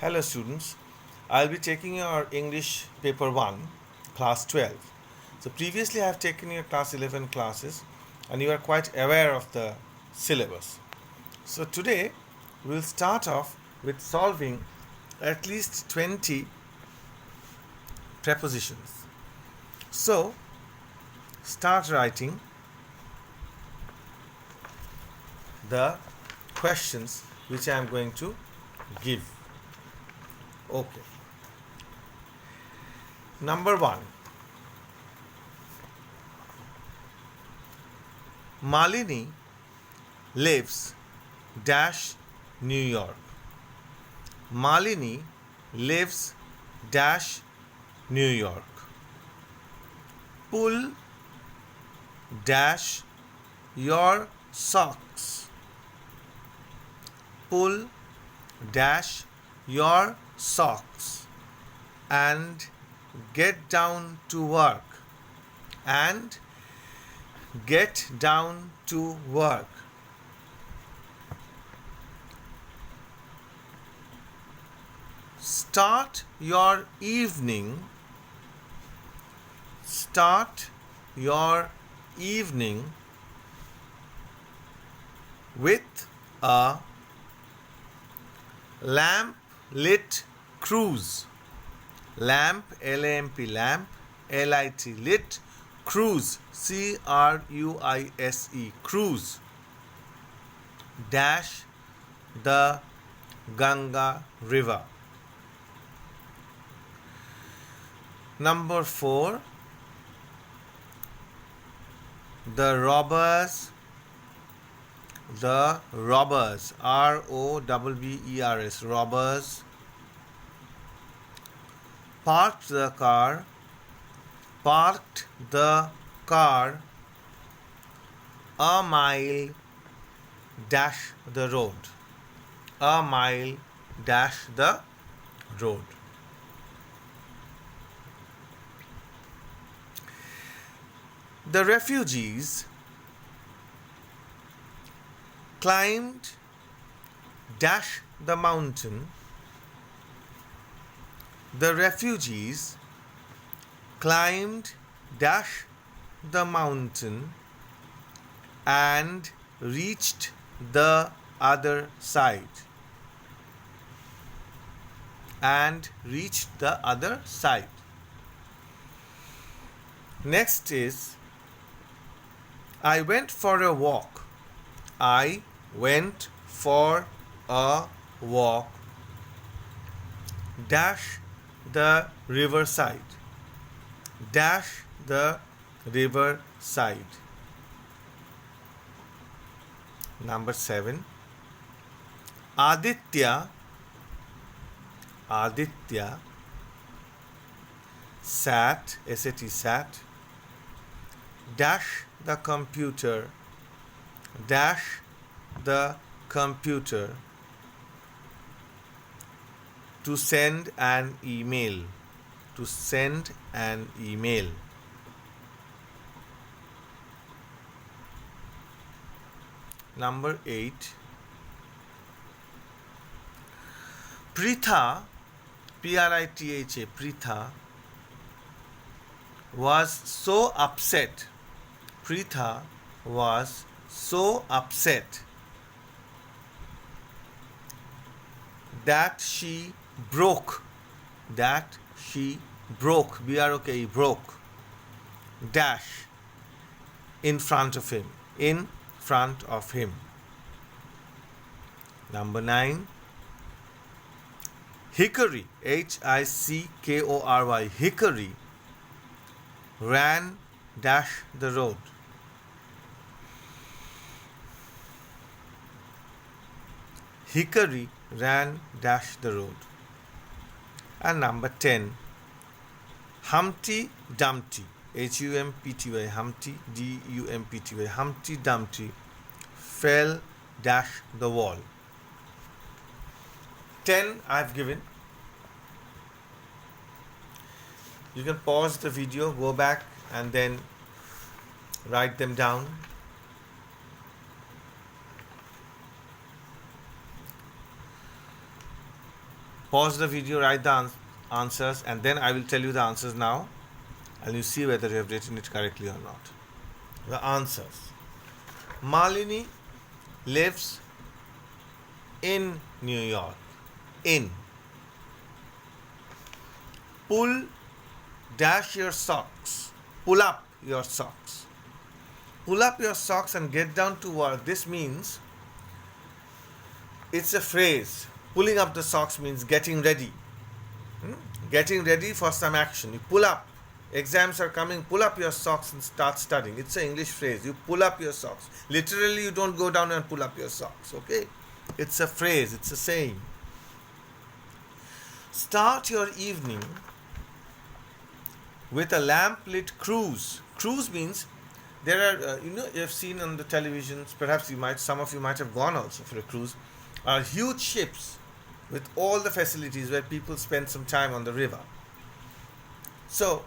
Hello students, I'll be taking your English paper 1, class 12. So previously I have taken your class 11 classes and you are quite aware of the syllabus. So today we'll start off with solving at least 20 prepositions. So start writing the questions which I am going to give. Okay. Number 1. Malini lives dash New York. Malini lives dash New York. Pull dash your socks. Pull dash your socks and get down to work. And get down to work. Start your evening. Start your evening with a lamp lit cruise. Lamp, L-A-M-P, lamp, L-I-T, lit, cruise, C-R-U-I-S-E, cruise, dash the Ganga river. Number 4, the robbers, R-O-B-B-E-R-S, robbers, parked the car a mile dash the road. A mile dash the road. The refugees climbed dash the mountain. The refugees climbed dash the mountain and reached the other side. And reached the other side. Next is, I went for a walk. I went for a walk dash the riverside. Dash the riverside. Number 7. Aditya sat, S-A-T, sat, dash the computer. Dash the computer to send an email. To send an email. Number 8. Pritha, P-R-I-T-H-A, Pritha was so upset. Pritha was so upset that she broke. B-R-O-K-E, broke, dash, in front of him. In front of him. Number 9. Hickory, H-I-C-K-O-R-Y, Hickory ran dash the road. Hickory ran dash the road. And number 10. Humpty Dumpty, H-U-M-P-T-Y, Humpty, D-U-M-P-T-Y, Humpty Dumpty fell dash the wall. 10 I've given. You can pause the video, go back and then write them down. Pause the video, write the answers, and then I will tell you the answers now, and you see whether you have written it correctly or not. The answers. Malini lives in New York. In. Pull dash your socks. Pull up your socks. Pull up your socks and get down to work. This means, it's a phrase. Pulling up the socks means getting ready. Getting ready for some action. You pull up. Exams are coming. Pull up your socks and start studying. It's an English phrase. You pull up your socks. Literally, you don't go down and pull up your socks. Okay? It's a phrase. It's a saying. Start your evening with a lamp-lit cruise. Cruise means there are, you have seen on the televisions, perhaps some of you might have gone also for a cruise, are huge ships with all the facilities where people spend some time on the river. So,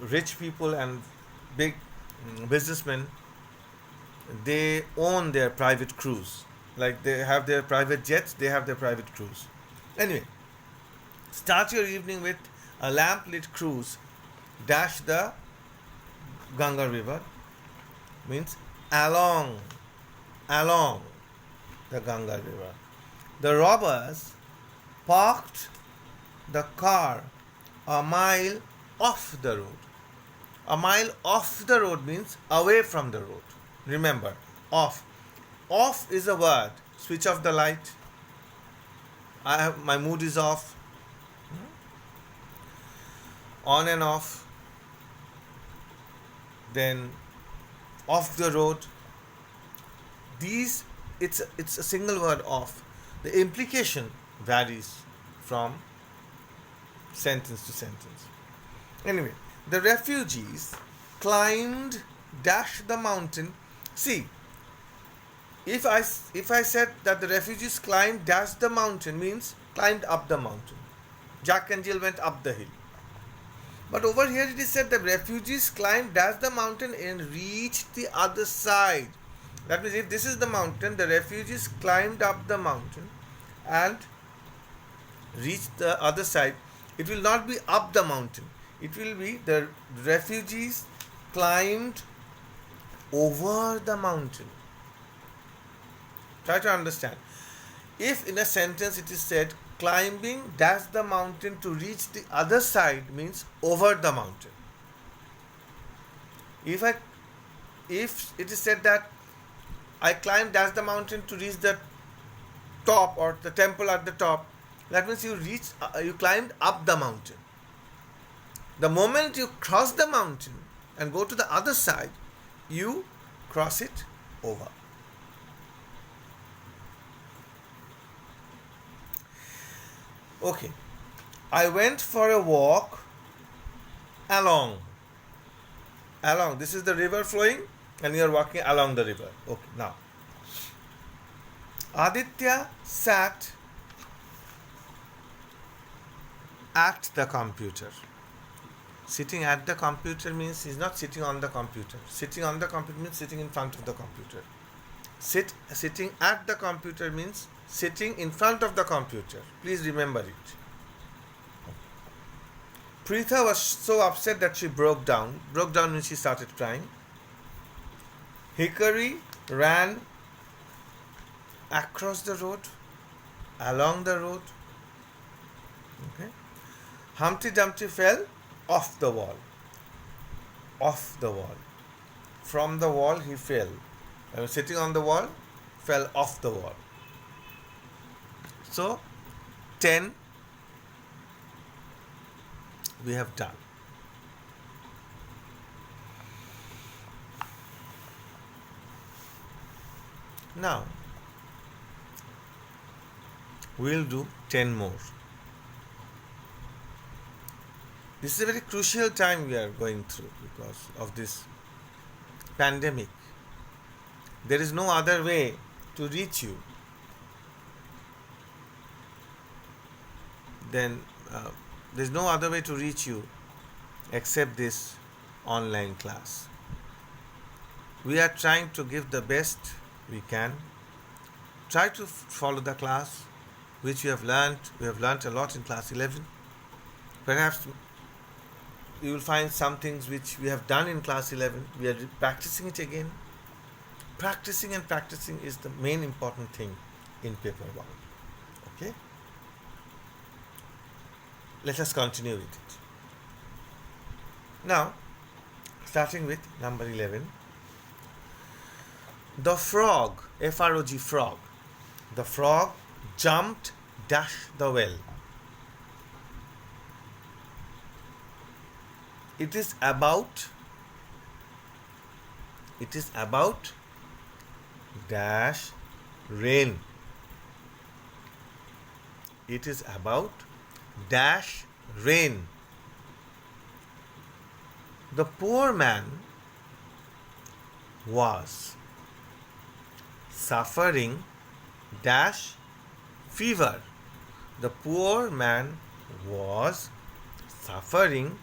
rich people and big businessmen, they own their private cruise. Like they have their private jets, they have their private cruise. Anyway, start your evening with a lamp-lit cruise. Dash the Ganga river, means along the Ganga river. The robbers parked the car a mile off the road. A mile off the road means away from the road. Remember, off. Off is a word. Switch off the light. My mood is off. On and off. Then off the road. It's a single word, off. The implication varies from sentence to sentence. Anyway, the refugees climbed dash the mountain. See, if I said that the refugees climbed dash the mountain, means climbed up the mountain. Jack and Jill went up the hill. But over here it is said the refugees climbed dash the mountain and reached the other side. That means if this is the mountain, the refugees climbed up the mountain and reached the other side. It will not be up the mountain. It will be the refugees climbed over the mountain. Try to understand. If in a sentence it is said climbing dash the mountain to reach the other side, means over the mountain. If it is said that I climbed dash the mountain to reach the top or the temple at the top, that means you climbed up the mountain. The moment you cross the mountain and go to the other side, you cross it over. Okay. I went for a walk along. This is the river flowing and you are walking along the river. Okay, now. Aditya sat at the computer. Sitting at the computer means he's not sitting on the computer. Sitting on the computer means sitting in front of the computer. Sitting at the computer means sitting in front of the computer. Please remember it. Preetha was so upset that she broke down. Broke down means she started crying. Hickory ran across the road, along the road. Okay. Humpty Dumpty fell off the wall. Off the wall. From the wall he fell. I was sitting on the wall, fell off the wall. So, 10 we have done. Now, we'll do 10 more. This is a very crucial time we are going through because of this pandemic. There is no other way to reach you there's no other way to reach you except this online class. We are trying to give the best we can. Try to follow the class. which we have learnt a lot in class 11. Perhaps you will find some things which we have done in class 11. We are practicing it again. Practicing and practicing is the main important thing in paper 1. Okay? Let us continue with it. Now, starting with number 11. The frog, F-R-O-G, frog. The frog jumped dash the well. It is about dash rain. It is about dash rain. The poor man was suffering dash fever. The poor man was suffering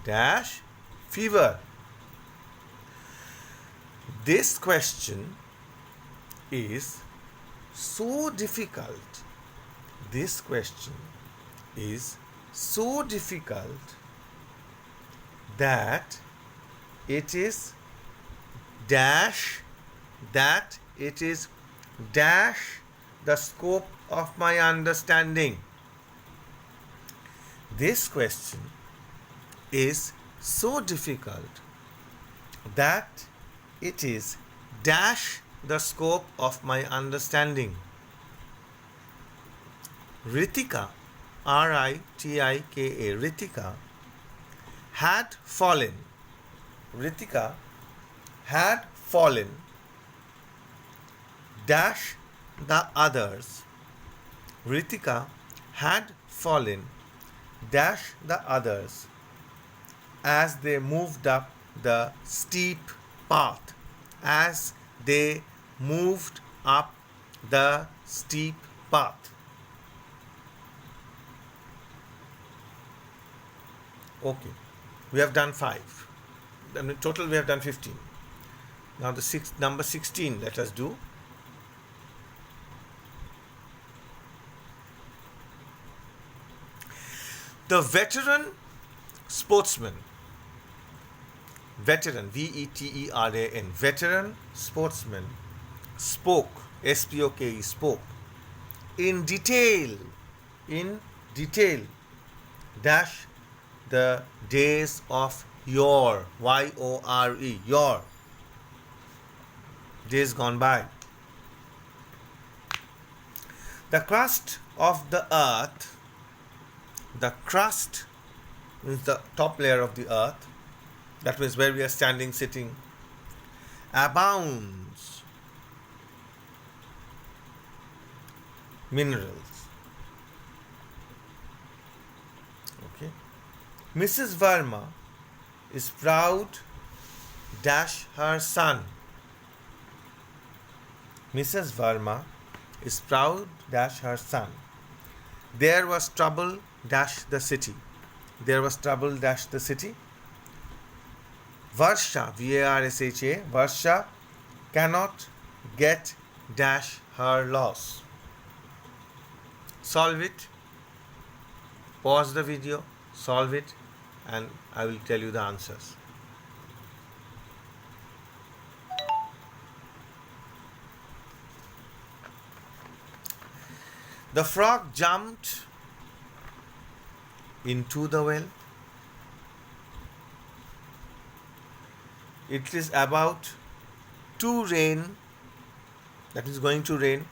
dash fever. This question is so difficult. This question is so difficult that it is dash the scope of my understanding. This question is so difficult that it is dash the scope of my understanding. Ritika, R-I-T-I-K-A, Ritika had fallen. Ritika had fallen dash the others. Ritika had fallen dash the others as they moved up the steep path. As they moved up the steep path. Okay, we have done 5. In total we have done 15. Now the number 16 let us do. The veteran sportsman, veteran, V-E-T-E-R-A-N, veteran sportsman spoke, S-P-O-K-E, spoke, in detail, dash the days of yore, Y-O-R-E, yore, days gone by. The crust of the earth, the crust means the top layer of the earth, that means where we are standing, sitting, abounds minerals. Okay. Mrs. Verma is proud dash her son. Mrs. Verma is proud dash her son. There was trouble dash the city. There was trouble dash the city. Varsha, V-A-R-S-H-A, Varsha cannot get dash her loss. Solve it. Pause the video, solve it, and I will tell you the answers. The frog jumped into the well. It is about to rain, that is going to rain.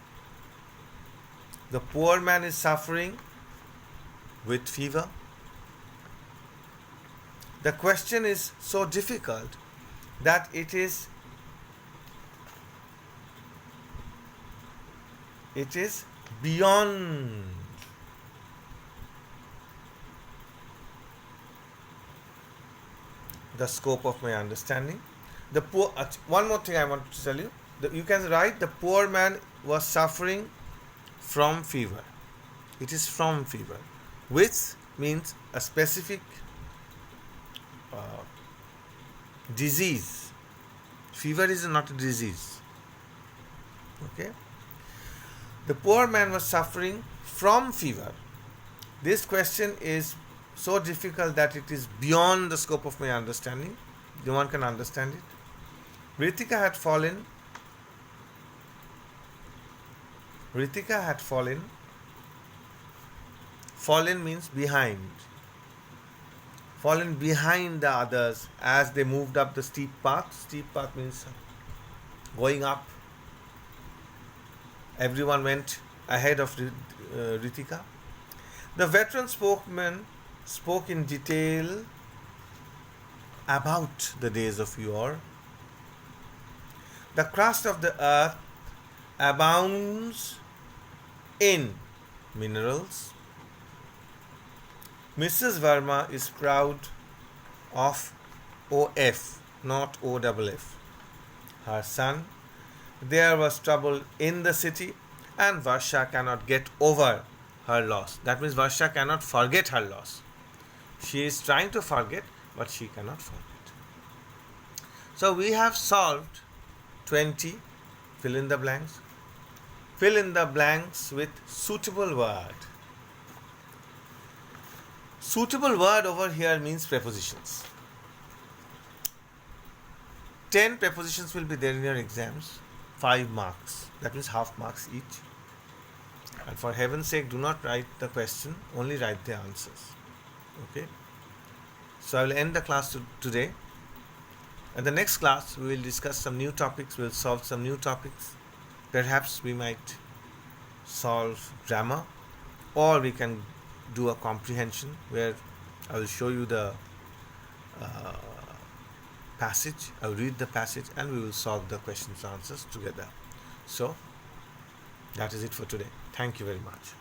The poor man is suffering with fever. The question is so difficult that it is beyond the scope of my understanding. The poor. One more thing I want to tell you. You can write the poor man was suffering from fever. It is from fever, which means a specific disease. Fever is not a disease. Okay. The poor man was suffering from fever. This question is so difficult that it is beyond the scope of my understanding. No one can understand it. Ritika had fallen. Ritika had fallen. Fallen means behind. Fallen behind the others as they moved up the steep path. Steep path means going up. Everyone went ahead of Ritika. The veteran spokesman spoke in detail about the days of yore. The crust of the earth abounds in minerals. Mrs. Verma is proud of OF, not OFF. Her son. There was trouble in the city, and Varsha cannot get over her loss. That means Varsha cannot forget her loss. She is trying to forget, but she cannot forget. So we have solved 20. Fill in the blanks. Fill in the blanks with suitable word. Suitable word over here means prepositions. 10 prepositions will be there in your exams. 5 marks. That means half marks each. And for heaven's sake, do not write the question, only write the answers. Okay? So I will end the class today. In the next class, we will discuss some new topics, we will solve some new topics. Perhaps we might solve grammar, or we can do a comprehension where I will show you the passage, I will read the passage, and we will solve the questions and answers together. So, that is it for today. Thank you very much.